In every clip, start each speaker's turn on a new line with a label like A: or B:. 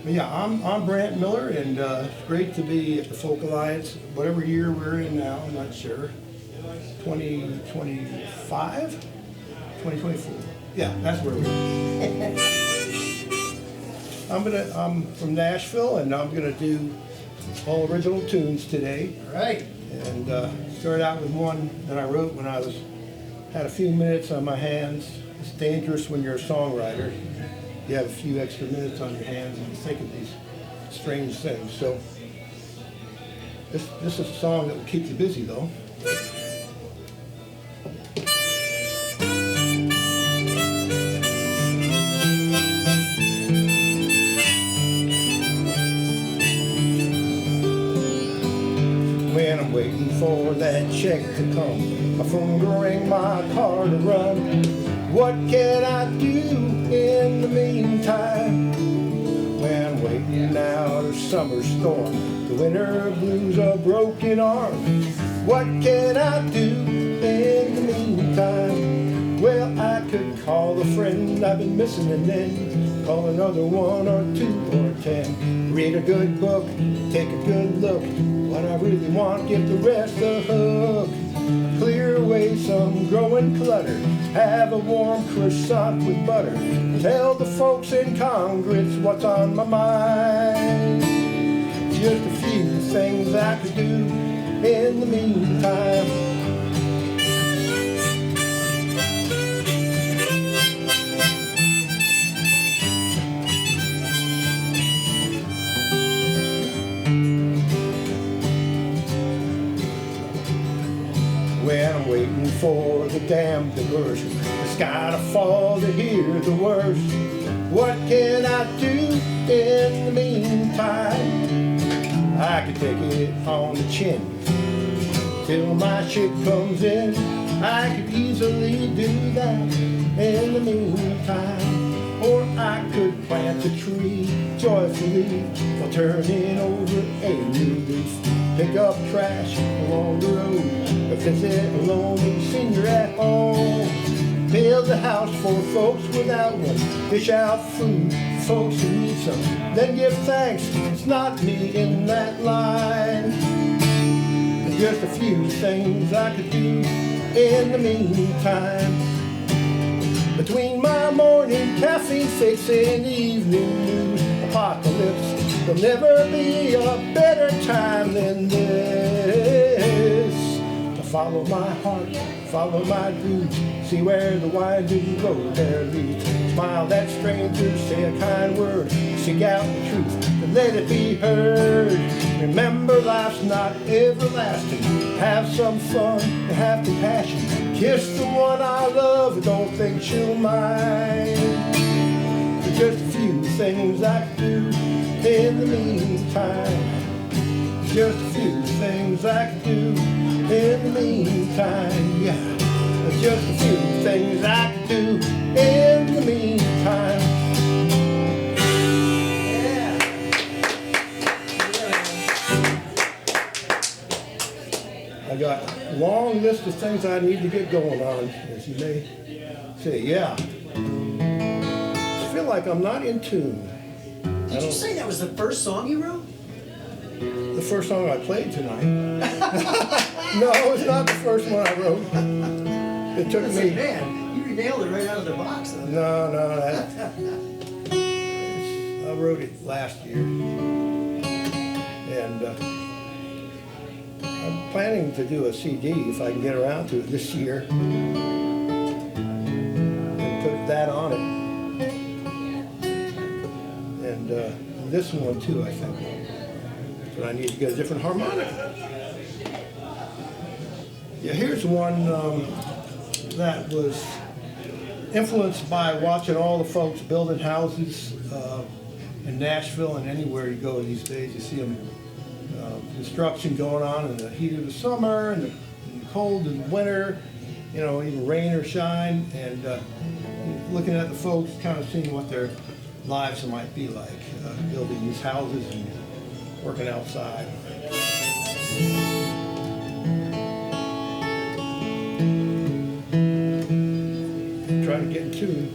A: Yeah, I'm Brant Miller, and it's great to be at the Folk Alliance, whatever year we're in now, I'm not sure. 2025? 2024. Yeah, that's where we're at. I'm from Nashville, and I'm gonna do all original tunes today.
B: All right.
A: And start out with one that I wrote when I had a few minutes on my hands. It's dangerous when you're a songwriter. You have a few extra minutes on your hands and you think of these strange things. So this is a song that will keep you busy though. When I'm waiting for that check to come, my phone to ring, my car to run, what can I do in the meantime? When I'm waiting out a summer storm, the winter blues, a broken arm, what can I do in the meantime? Well, I could call a friend I've been missing, and then call another 1 or 2 or 10. Read a good book, take a good look, what I really want, give the rest a hook. Clear away some growing clutter, have a warm croissant with butter, tell the folks in Congress what's on my mind. Just a few things I could do in the meantime. When I'm waiting for the dam to burst, the sky to fall to hear the worst, what can I do in the meantime? I could take it on the chin till my ship comes in. I could easily do that in the meantime. Or I could plant a tree joyfully while turning over a new leaf. Pick up trash along the road, visit a lonely senior at home. Build a house for folks without one, dish out food for folks who need some. Then give thanks, it's not me in that line. There's just a few things I could do in the meantime. Between my morning caffeine fix and evening news apocalypse, there'll never be a better time than this. To follow my heart, follow my dreams, see where the winding road there leads. Smile at strangers, say a kind word, seek out the truth, and let it be heard. Remember life's not everlasting, have some fun and have compassion. Kiss the one I love, don't think she'll mind. There's just a few things I can do in the meantime. Just a few things I can do in the meantime. Yeah, there's just a few things I can do in the meantime. I got a long list of things I need to get going on, as you may say. Yeah. I feel like I'm not in tune.
B: Did you say that was the first song you wrote?
A: The first song I played tonight. No, it's not the first one I wrote. It took me.
B: Man, you nailed it right out of the box. Though.
A: No, I wrote it last year, and I'm planning to do a CD if I can get around to it this year, and put that on it, and this one too, I think. But I need to get a different harmonica. Yeah, here's one that was influenced by watching all the folks building houses in Nashville and anywhere you go these days. You see them, construction going on in the heat of the summer and the cold in the winter, you know, even rain or shine, and looking at the folks, kind of seeing what their lives might be like, building these houses and working outside. Trying to get in tune.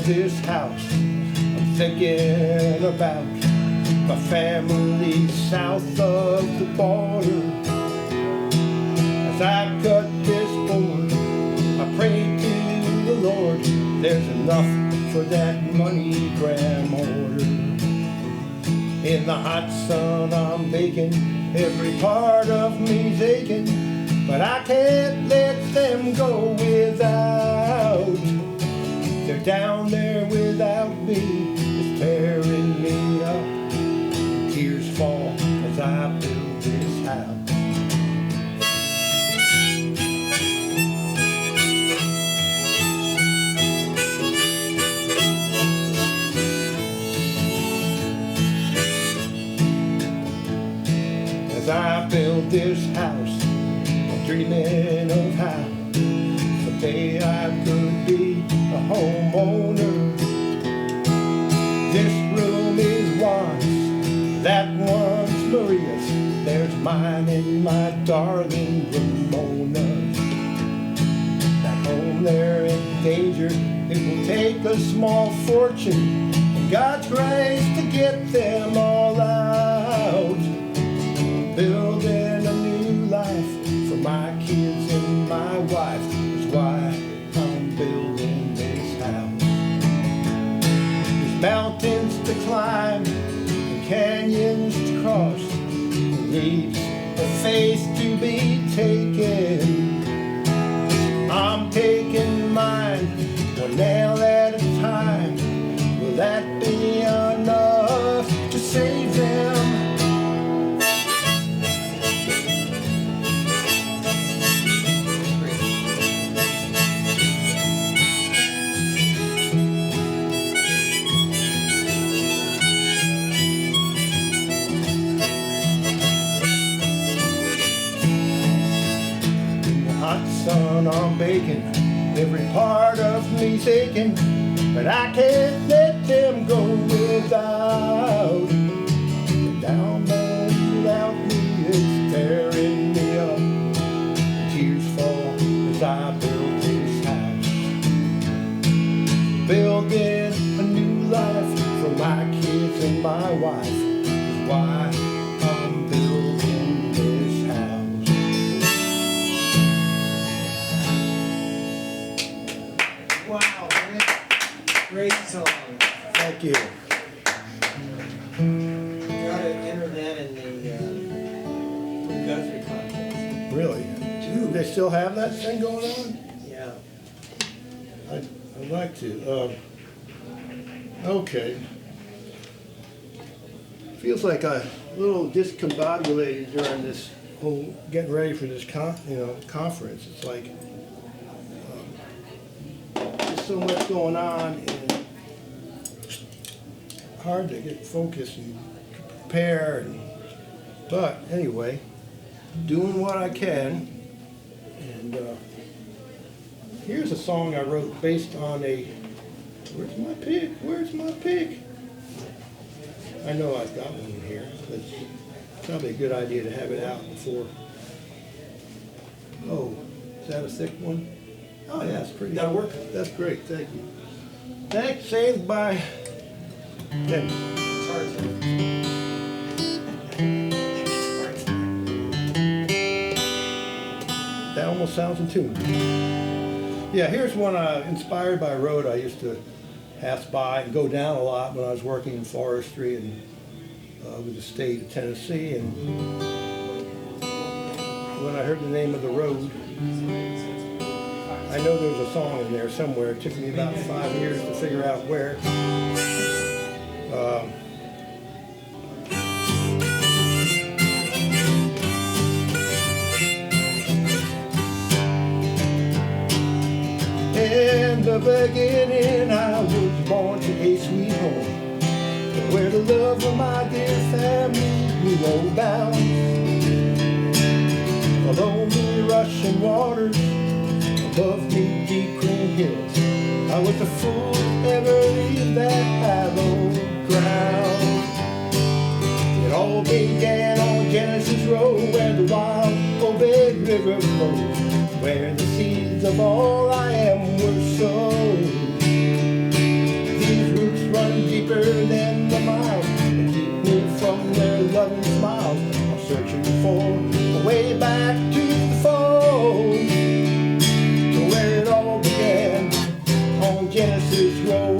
A: build this house, I'm thinking about my family south of the border. As I cut this board, I pray to the Lord there's enough for that money gram order. In the hot sun I'm baking, every part of me's aching, but I can't let them go without. They're down there without me, it's tearing me up. Tears fall as I build this house. As I build this house, I'm dreaming of how someday I could be a homeowner. This room is Juan's, that one's Maria's, there's mine and my darling Ramona's. Back home they're in danger, it will take a small fortune and God's grace to get them all out. Building a new life for my kids and my wife is why I'm building this house. There's mountains to climb and canyons to cross, leaps of faith to be taken. I'm taking mine one nail at a time. Will that be enough to save them? Son, I'm baking, every part of me's aching, but I can't let them go without. Down there without me, it's tearing me up. Tears fall as I build this house. Building a new life for my kids and my wife is why I'm building this house.
B: Wow, man. Great song.
A: Thank you.
B: You gotta enter that in the Guthrie contest.
A: Really? Do they still have that thing going on?
B: Yeah.
A: I'd like to. Okay. Feels like a little discombobulated during this whole getting ready for this conference. It's like there's so much going on and hard to get focused and prepare. But anyway, doing what I can. And here's a song I wrote based on a. Where's my pick? Where's my pick? I know I've got one in here, but it's probably a good idea to have it out before. Oh, is that a thick one? Oh yeah, it's pretty.
B: That'll work.
A: That's great, thank you. Thanks, saved by. Thanks.
B: It's hard
A: That almost sounds in tune. Yeah, here's one inspired by a road I used to pass by and go down a lot when I was working in forestry and with the state of Tennessee. And when I heard the name of the road, I know there was a song in there somewhere. It took me about 5 years to figure out where. In the beginning, I was born to a sweet home, where the love of my dear family knew no bounds. Below me, rushing waters, above me, deep green hills. I was the fool to ever leave that hallowed ground. It all began on Genesis Road, where the wild Obed River flows, where the seeds of all I am were sown. back to the fold, to where it all began on Genesis Road.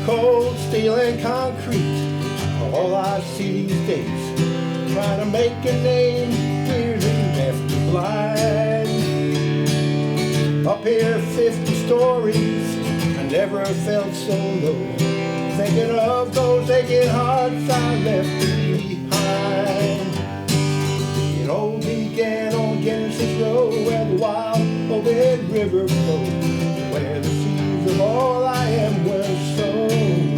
A: Cold steel and concrete are all I see these days. Trying to make a name, nearly left blind. Up here 50 stories, I never felt so low. Thinking of those aching hearts I left behind. It all began on Genesis Road, where the wild Obed River flowed, where the seeds of all I am were sown.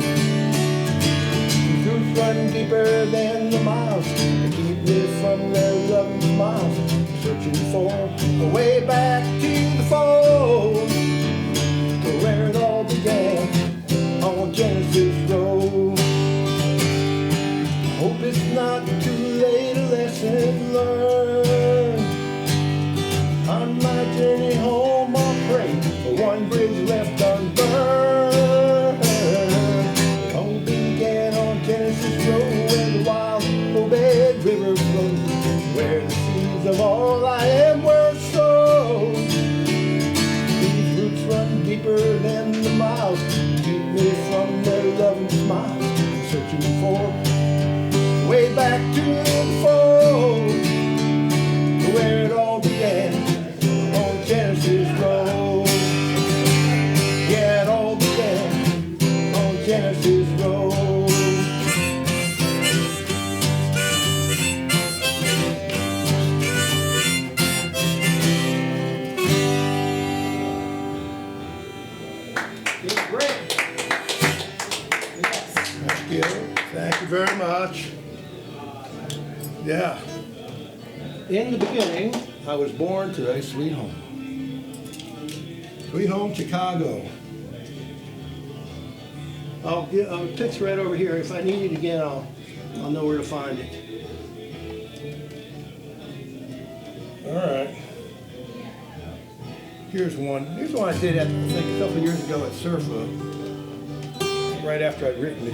A: These roots run deeper than the miles to keep me from their loving smiles, searching for a way back to the fold, to where it all began on Genesis Road. Hope it's not too late, a lesson learned. On my journey home I'll pray for one bridge left unburned. It all began on Genesis Road, where the wild Obed River flows, where the seeds of all I am were sown. These roots run deeper than the miles, keep me from their loving smiles, searching for way back to the fold, to where it all began on Genesis Road. Yeah, it all began on Genesis Road.
B: Brant.
A: Thank you. Thank you very much. Yeah. In the beginning, I was born to a sweet home. Sweet home, Chicago. I'll get a picture right over here. If I need it again, I'll know where to find it. All right. Here's one. Here's one I did, I think, a couple of years ago at Surfa. Right after I'd written it,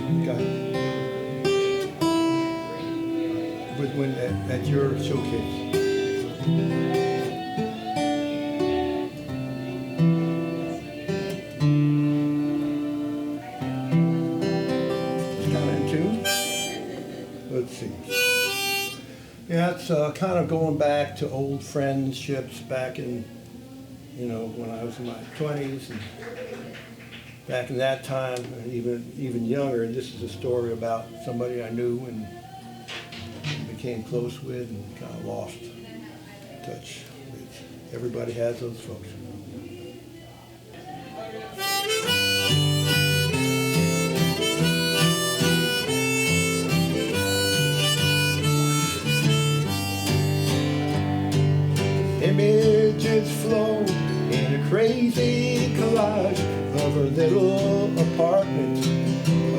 A: when at your showcase. It's kind of in tune. Let's see. Yeah, it's kind of going back to old friendships back in, when I was in my 20s and back in that time, and even younger. And this is a story about somebody I knew and became close with and kind of lost touch with. Everybody has those folks. Images flow in a crazy collage of her little apartment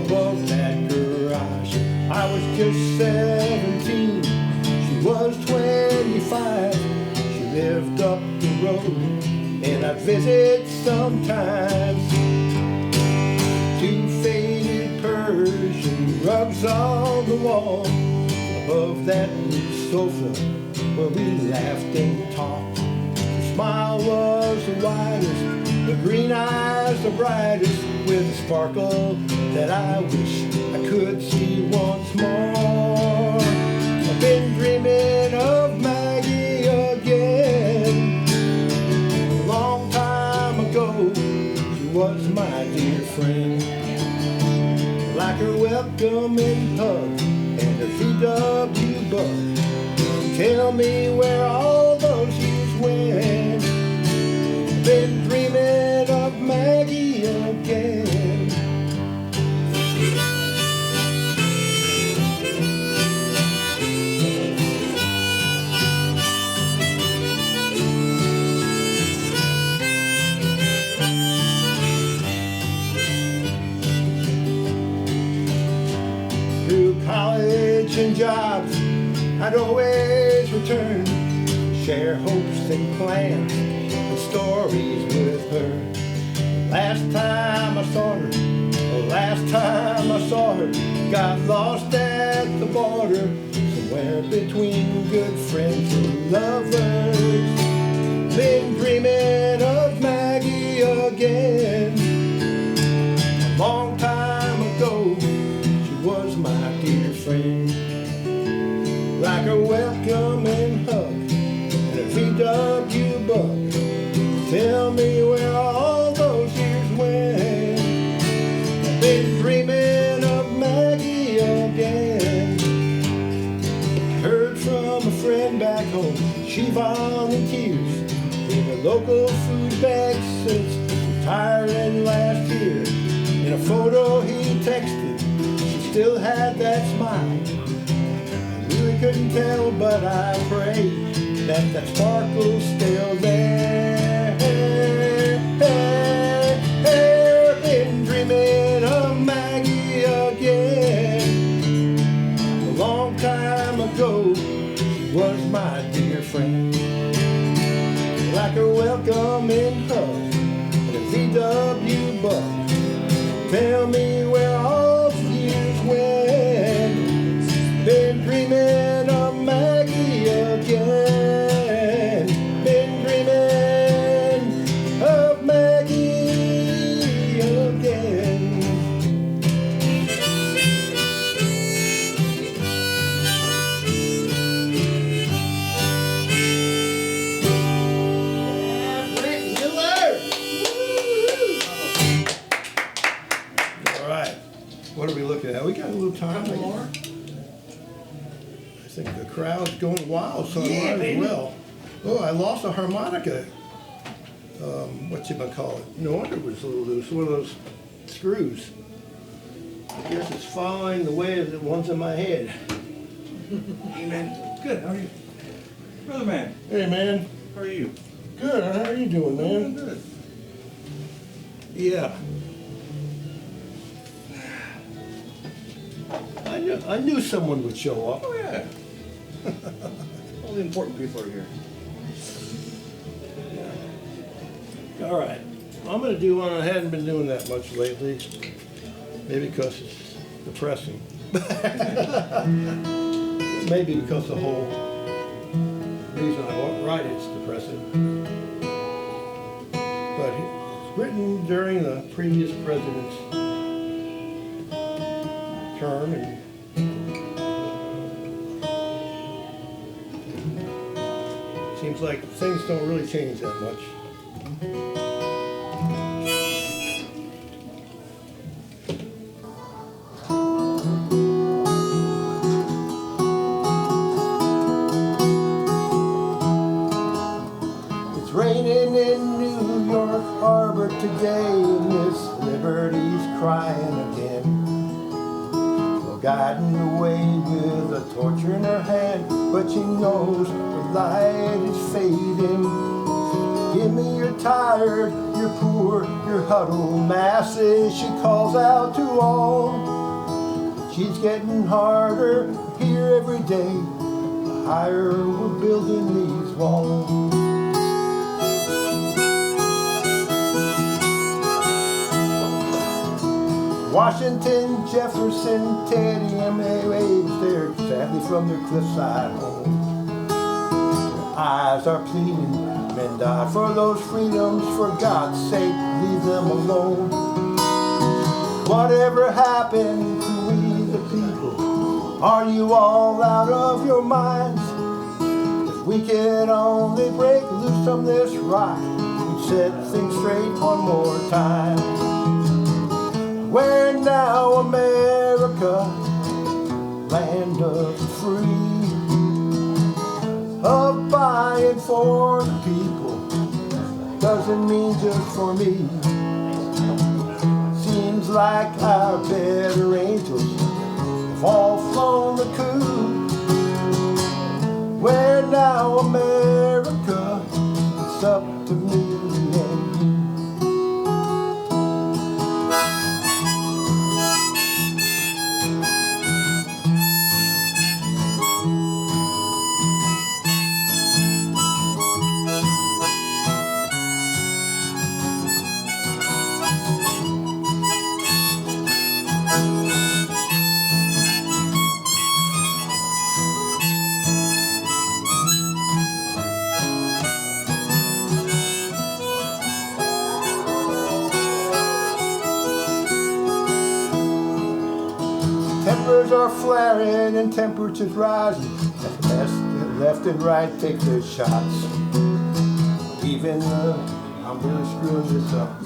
A: above that garage. I was just 17, she was 25. She lived up the road, and I'd visit sometimes. Two faded Persian rugs on the wall above that sofa where we laughed and talked. Her smile was the widest, the green eyes the brightest, with a sparkle that I wish I could see once more. I've been dreaming of Maggie again. A long time ago, she was my dear friend. Like her welcoming hug and her VW bug. Tell me where all those years went. Been dreaming of Maggie again. I'd always return, share hopes and plans and stories with her. Last time I saw her, got lost at the border, somewhere between good friends and lovers. Been dreaming of Maggie again. A long time ago, she was my dear friend. Like a welcoming hug and a VW bug. Tell me where all those years went. I've been dreaming of Maggie again. Heard from a friend back home, she volunteers in a local food bank since retiring last year. In a photo he texted, she still had that smile. Couldn't tell, but I pray that that sparkle's still there. Been dreaming of Maggie again. A long time ago, she was my dear friend. Like a welcoming hug and a VW bug. Tell me where all the years went. Been dreaming of Maggie again. Been dreaming of Maggie again.
B: Brant Miller.
A: All right. What are we looking at? We got a little time.
B: Couple more?
A: I think the crowd's going wild, so I
B: Yeah,
A: might as
B: baby.
A: well. Oh, I lost a harmonica. Whatchamacallit? No wonder it was a little loose. One of those screws. I guess it's following the way of the ones in my head.
B: Hey, man.
C: Good, how are you? Brother man,
A: Hey, man.
C: how are you?
A: Good. How are you doing, man?
C: Good.
A: Yeah. I knew someone would show up.
C: Oh yeah. All the important people are here.
A: All right. I'm going to do one I hadn't been doing that much lately. Maybe because it's depressing. Maybe because the whole reason I won't write it's depressing. But it's written during the previous president's term, and seems like things don't really change that much. It's raining in New York Harbor today, and Miss Liberty's crying again. Guiding the way with a torch in her hand, but she knows the light is fading. Give me your tired, your poor, your huddled masses, she calls out to all. She's getting harder here every day, the higher we're building these walls. Washington, Jefferson, Teddy, and May waves there sadly from their cliffside home. Their eyes are pleading, men died for those freedoms, for God's sake, leave them alone. Whatever happened to we the people? Are you all out of your minds? If we could only break loose from this rock, we'd set things straight one more time. Where now, America, land of the free, of by and for the people, doesn't mean just for me. Seems like our better angels have all flown the coop. Where now, America, it's up to me and you. Tempers are flaring and temperatures rising. Left and right take their shots. Even I'm really screwing this up.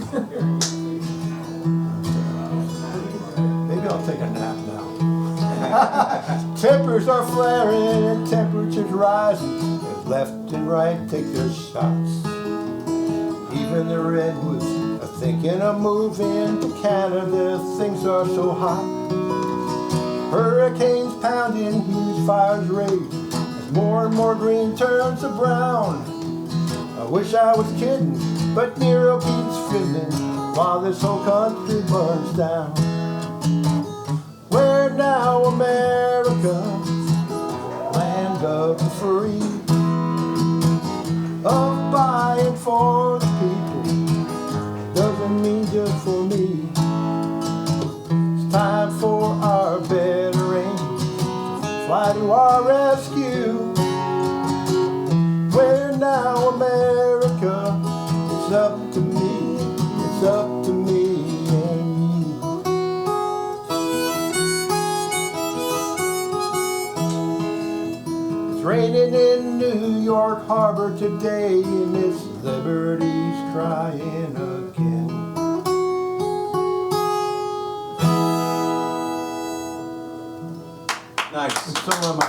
A: Maybe I'll take a nap now. Tempers are flaring and temperatures rising. Left and right take their shots. Even the redwoods are thinking of moving to Canada. Things are so hot. Hurricanes pounding, huge fires rage. As more and more green turns to brown. I wish I was kidding, but Nero keeps fiddling while this whole country burns down. Where now, America, land of the free, of by and for the people, doesn't mean just for me. It's time for our better angels to fly to our rescue. Where now, America, it's up to me, it's up to me and you. It's raining in New York Harbor today, and Miss Liberty's crying again.
C: Nice.
A: And so am I.